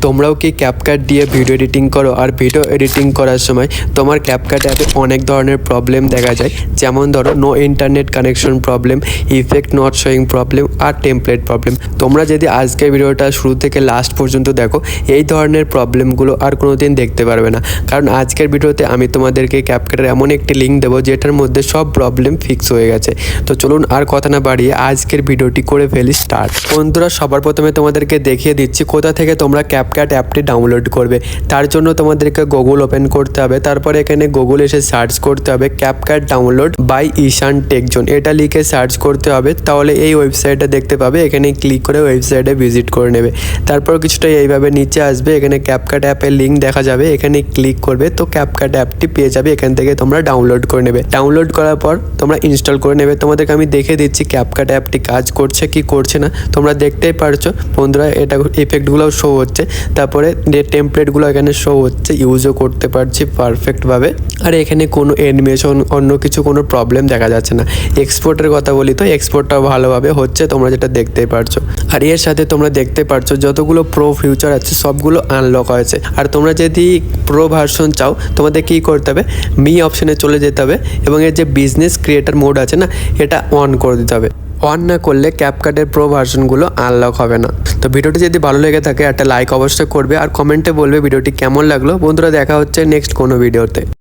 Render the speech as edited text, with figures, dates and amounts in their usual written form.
তোমরাও কি ক্যাপকাট দিয়ে ভিডিও এডিটিং করো? আর ভিডিও এডিটিং করার সময় তোমার ক্যাপকাট অ্যাপে অনেক ধরনের প্রবলেম দেখা যায়, যেমন ধরো no internet connection problem, effect not showing problem আর টেমপ্লেট প্রবলেম। তোমরা যদি আজকের ভিডিওটা শুরু থেকে লাস্ট পর্যন্ত দেখো, এই ধরনের প্রবলেমগুলো আর কোনো দিন দেখতে পারবে না। কারণ আজকের ভিডিওতে আমি তোমাদেরকে ক্যাপকাটের এমন একটি লিঙ্ক দেবো যেটার মধ্যে সব প্রবলেম ফিক্স হয়ে গেছে। তো চলুন আর কথা না বাড়িয়ে আজকের ভিডিওটি করে ফেলি স্টার্ট। বন্ধুরা, সবার প্রথমে তোমাদেরকে দেখিয়ে দিচ্ছি কোথা থেকে তোমরা ক্যাপকাট অ্যাপটি ডাউনলোড করবে। তার জন্য তোমাদেরকে গুগল ওপেন করতে হবে, তারপরে এখানে গুগল এসে সার্চ করতে হবে ক্যাপকাট ডাউনলোড বাই ঈশান টেকজোন, এটা লিখে সার্চ করতে হবে। তাহলে এই ওয়েবসাইটটা দেখতে পাবে, এখানে ক্লিক করে ওয়েবসাইটে ভিজিট করে নেবে। তারপর কিছুটা এইভাবে নিচে আসবে, এখানে ক্যাপকাট অ্যাপের লিঙ্ক দেখা যাবে, এখানে ক্লিক করবে তো ক্যাপকাট অ্যাপটি পেয়ে যাবে। এখান থেকে তোমরা ডাউনলোড করে নেবে। ডাউনলোড করার পর তোমরা ইনস্টল করে নেবে। তোমাদেরকে আমি দেখে দিচ্ছি ক্যাপকাট অ্যাপটি কাজ করছে কি করছে না। তোমরা দেখতেই পারছো বন্ধুরা, এটা ইফেক্টগুলোও শো হচ্ছে, তারপরে যে টেমপ্লেটগুলো এখানে শো হচ্ছে, ইউজও করতে পারছি পারফেক্টভাবে। আর এখানে কোনো অ্যানিমেশন অন্য কিছু কোনো প্রবলেম দেখা যাচ্ছে না। এক্সপোর্টের কথা বলি তো এক্সপোর্টটাও ভালোভাবে হচ্ছে, তোমরা যেটা দেখতেই পারছো। আর এর সাথে তোমরা দেখতে পারছো যতগুলো প্রো ফিউচার আছে সবগুলো আনলক হয়েছে। আর তোমরা যদি প্রো ভার্সন চাও, তোমাদের কী করতে হবে, মি অপশানে চলে যেতে হবে এবং এর যে বিজনেস ক্রিয়েটার মোড আছে না, এটা অন করে দিতে হবে। অন না করলে ক্যাপকাটের প্রো ভার্সনগুলো আনলক হবে না। তো ভিডিওটি যদি ভালো লেগে থাকে একটা লাইক অবশ্যই করবে আর কমেন্টে বলবে ভিডিওটি কেমন লাগলো। বন্ধুরা, দেখা হচ্ছে নেক্সট কোনো ভিডিওতে।